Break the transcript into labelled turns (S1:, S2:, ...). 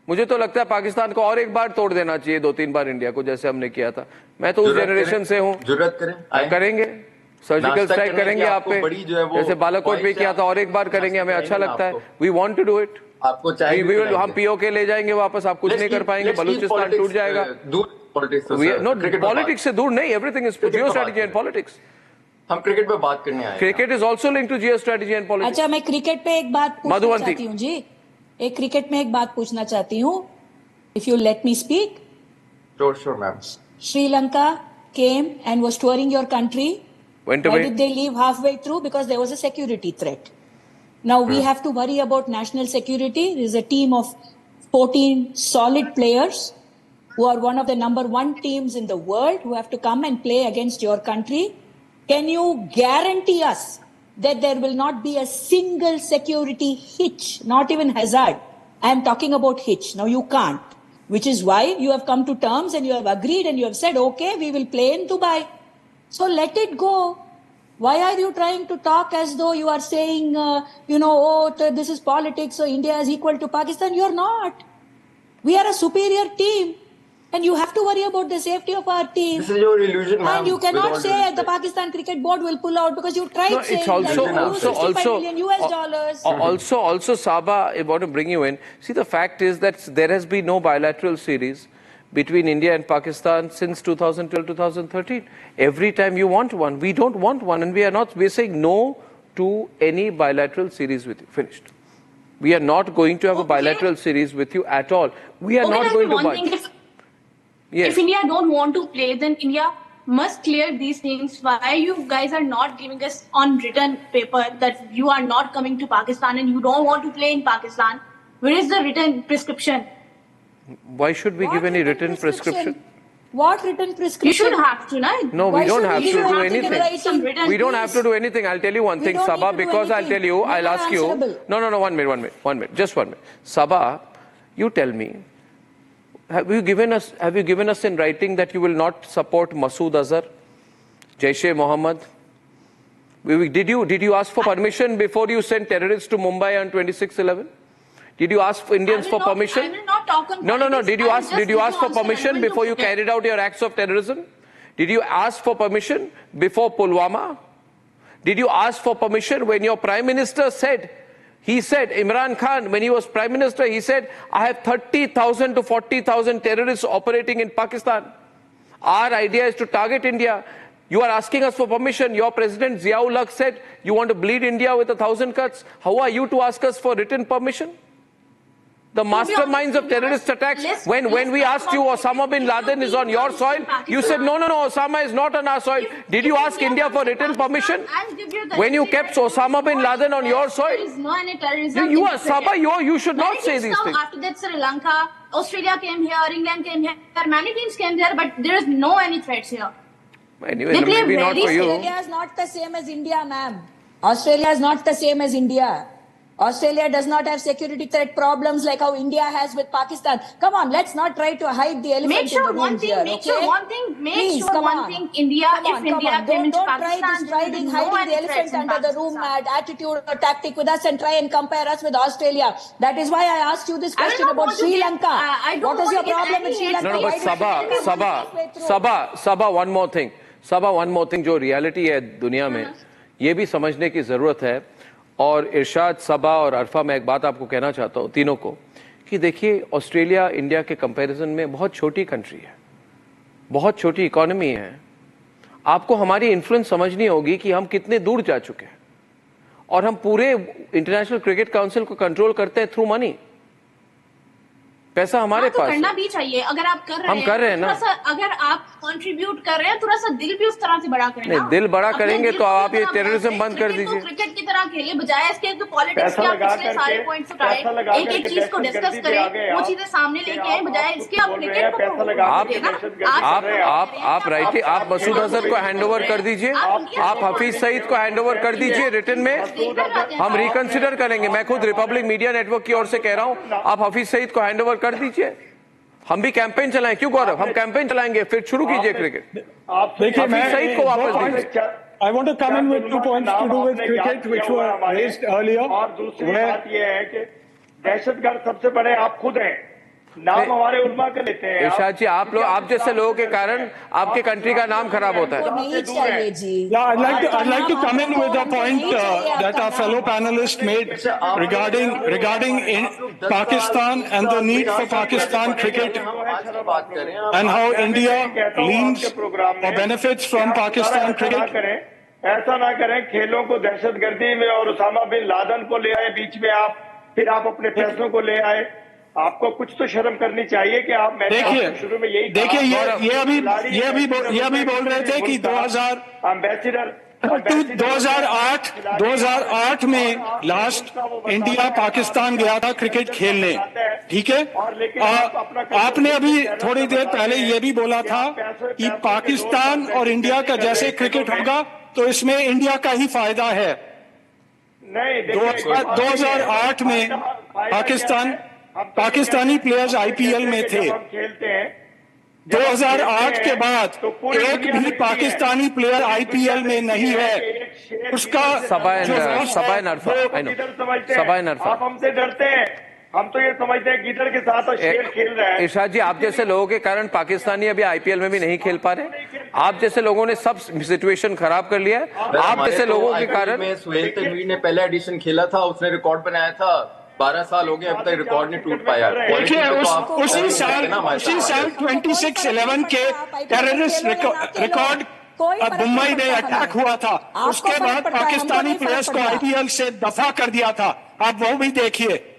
S1: मुझे तो लगता है पाकिस्तान को और एक बार तोड़ देना चाहिए 2-3 बार इंडिया को, जैसे हमने किया था। मैं तो उस जनरेशन से हूँ।
S2: जरूरत करें,
S1: करेंगे, सर्जिकल स्ट्राइक करेंगे आप पे, जैसे बालाकोट में किया था, और एक बार करेंगे, हमें अच्छा लगता है। We want to do it.
S2: आपको चाहिए
S1: हम पीओके ले जाएंगे वापस, आप कुछ नहीं कर पाएंगे, बलूचिस्तान टूट जाएगा। पॉलिटिक्स से दूर नहीं, everything is geo strategy and politics.
S2: हम क्रिकेट पे बात करने आए।
S1: Cricket is also link to geo strategy and politics.
S3: अच्छा, मैं क्रिकेट पे एक बात पूछना चाहती हूँ जी, एक क्रिकेट में एक बात पूछना चाहती हूँ, if you let me speak.
S2: Sure, ma'am.
S3: Sri Lanka came and was touring your country.
S1: Went
S3: Why
S1: away.
S3: did they leave halfway through? Because there was a security threat. Now we have to worry about national security. There is a team of 14 solid players who are one of the #1 teams in the world who have to come and play against your country. Can you guarantee us that there will not be a single security hitch, not even hazard? I am talking about hitch. Now you can't, which is why you have come to terms and you have agreed and you have said, okay, we will play in Dubai. So let it go. Why are you trying to talk as though you are saying, this is politics, so India is equal to Pakistan? You're not. We are a superior team. And you have to worry about the safety of our team.
S2: This is your illusion, ma'am.
S3: And you cannot say the Pakistan Cricket Board will pull out because you tried saying
S1: it's also,
S3: that $65 million US.
S1: Also, Sabah, I want to bring you in. See, the fact is that there has been no bilateral series between India and Pakistan since 2012-2013. Every time you want one, we don't want one, and we're saying no to any bilateral series with you. Finished. We are not going to have a bilateral series with you at all. We are not going to buy.
S4: Yes. If India don't want to play, then India must clear these things. Why you guys are not giving us on written paper that you are not coming to Pakistan and you don't want to play in Pakistan? Where is the written prescription?
S1: Why should we give any written prescription?
S3: What written prescription?
S4: You should have to, right?
S1: No, we don't have to do anything. We don't have to do anything. I'll tell you one thing, Sabah, because I'll tell you, I'll ask you. No, 1 minute, just 1 minute. Sabah, you tell me. Have you given us in writing that you will not support Masood Azhar, Jaish-e-Mohammed? Did you ask for permission before you sent terrorists to Mumbai on 26/11? Did you ask Indians for permission?
S4: I will not talk on
S1: No.
S4: politics.
S1: Did you ask for permission before you carried out your acts of terrorism? Did you ask for permission before Pulwama? Did you ask for permission when your Prime Minister said, Imran Khan, when he was Prime Minister, he said, I have 30,000 to 40,000 terrorists operating in Pakistan. Our idea is to target India. You are asking us for permission. Your President Ziaul Haq said, you want to bleed India with 1,000 cuts. How are you to ask us for written permission? The masterminds of terrorist attacks, when we asked you Osama bin Laden is on your soil, you said, no, Osama is not on our soil. Did you ask India for written permission? When you kept Osama bin Laden on your soil?
S4: There is no any terrorism.
S1: You are Sabah, you should not say these things.
S4: After that, Sri Lanka, Australia came here, England came here, many teams came there, but there is no any threats here.
S1: Anyway, maybe not for you.
S3: Australia is not the same as India, ma'am. Australia is not the same as India. Australia does not have security threat problems like how India has with Pakistan. Come on, let's not try to hide the elephant in the room here.
S4: Make sure one thing, India, if India came into Pakistan,
S3: don't try this hiding the elephant under the room attitude or tactic with us and try and compare us with Australia. That is why I asked you this question about Sri Lanka. What is your problem with Sri Lanka?
S1: No, but Sabah, one more thing. Sabah, one more thing, जो reality है दुनिया में, ये भी समझने की जरूरत है। और इरशाद, सबा और अरफा, मैं एक बात आपको कहना चाहता हूँ तीनों को, कि देखिए ऑस्ट्रेलिया इंडिया के कंपैरिजन में बहुत छोटी कंट्री है, बहुत छोटी इकोनॉमी है। आपको हमारी इन्फ्लुएंस समझनी होगी कि हम कितने दूर जा चुके हैं, और हम पूरे इंटरनेशनल क्रिकेट काउंसिल को कंट्रोल करते हैं थ्रू मनी। पैसा हमारे पास
S4: करना भी चाहिए। अगर आप कर रहे हैं,
S1: हम कर रहे हैं ना,
S4: अगर आप कंट्रीब्यूट कर रहे हैं, थोड़ा सा दिल भी उस तरह से बड़ा करें।
S1: नहीं, दिल बड़ा करेंगे तो आप ये टेररिज्म बंद कर दीजिए।
S4: क्रिकेट की तरह खेले, बजाय इसके तो पॉलिटिक्स के आप पिछले सारे पॉइंट्स उठाए, एक चीज को डिस्कस करें, वो चीजें सामने लेके आए, बजाय इसके आप क्रिकेट को
S1: आप मसूद अजहर को हैंडओवर कर दीजिए, आप हफीज सईद को हैंडओवर कर दीजिए रिटर्न में, हम रिकंसिडर करेंगे। मैं खुद रिपब्लिक मीडिया नेटवर्क की ओर से कह रहा हूँ, आप हफीज सईद को हैंडओवर कर दीजिए। हम भी कैंपेन चलाएं, क्यों गौरव, हम कैंपेन चलाएंगे, फिर शुरू कीजिए क्रिकेट।
S5: आप देखिए,
S1: हफीज सईद को वापस दीजिए।
S5: I want to come in with 2 points to do with cricket which were raised earlier.
S6: और दूसरी बात यह है कि दहशतगर्द सबसे बड़े आप खुद हैं।
S5: नाम हमारे उलमा का लेते हैं।
S1: इरशाद जी, आप जैसे लोगों के कारण आपके कंट्री का नाम खराब होता है।
S3: नहीं चाहिए जी।
S5: Yeah, I'd like to come in with a point that our fellow panelist made regarding in Pakistan and the need for Pakistan cricket
S2: बात करें
S5: and how India leans or benefits from Pakistan cricket. ऐसा ना करें, खेलों को दहशतगर्दी में और उसामा बिन लादेन को ले आए बीच में, फिर आप अपने फैसलों को ले आए। आपको कुछ तो शर्म करनी चाहिए कि आप शुरू में यही
S6: देखिए ये अभी बोल रहे थे कि 2008 में लास्ट इंडिया पाकिस्तान गया था क्रिकेट खेलने, ठीक है। आपने अभी थोड़ी देर पहले ये भी बोला था कि पाकिस्तान और इंडिया का जैसे क्रिकेट होगा तो इसमें इंडिया का ही फायदा है।
S5: नहीं,
S6: 2008 में पाकिस्तानी प्लेयर्स आईपीएल में थे। 2008 के बाद एक भी पाकिस्तानी प्लेयर आईपीएल में नहीं है। उसका
S1: सबाइन अरफा
S5: आप हमसे डरते हैं, हम तो ये समझते हैं गिदड़ के साथ और शेर खेल रहा है।
S1: इरशाद जी, आप जैसे लोगों के कारण पाकिस्तानी अभी आईपीएल में भी नहीं खेल पा रहे। आप जैसे लोगों ने सब सिचुएशन खराब कर लिया है। आप जैसे लोगों के कारण
S2: सुहेल तनवी ने पहला एडिशन खेला था, उसने रिकॉर्ड बनाया था। 12 साल हो गए, अब तक रिकॉर्ड नहीं टूट पाया।
S6: देखिए उसी साल 26/11 के टेररिस्ट रिकॉर्ड मुंबई में अटैक हुआ था, उसके बाद पाकिस्तानी प्लेयर्स को आईपीएल से दफा कर दिया था। आप वो भी देखिए।